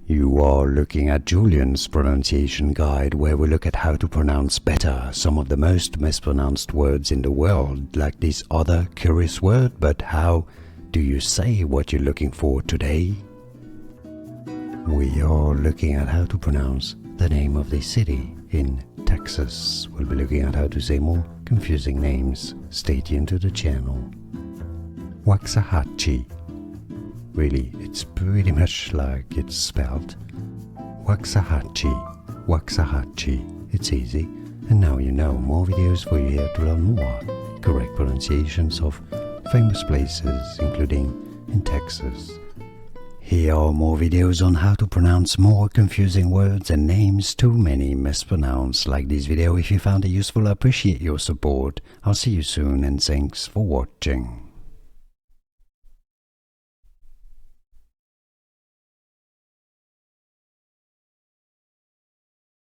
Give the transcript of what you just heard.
You are looking at Julian's pronunciation guide, where we look at how to pronounce better some of the most mispronounced words in the world, like this other curious word. But how do you say what you're looking for today? We are looking at how to pronounce the name of this city in Texas. We'll be looking at how to say more confusing names. Stay tuned to the channel. Waxahachie. Really, it's pretty much like it's spelled. Waxahachie, Waxahachie. It's easy. And now you know. More videos for you here to learn more correct pronunciations of famous places, including in Texas. Here are more videos on how to pronounce more confusing words and names too many mispronounced. Like this video if you found it useful. I appreciate your support. I'll see you soon and thanks for watching.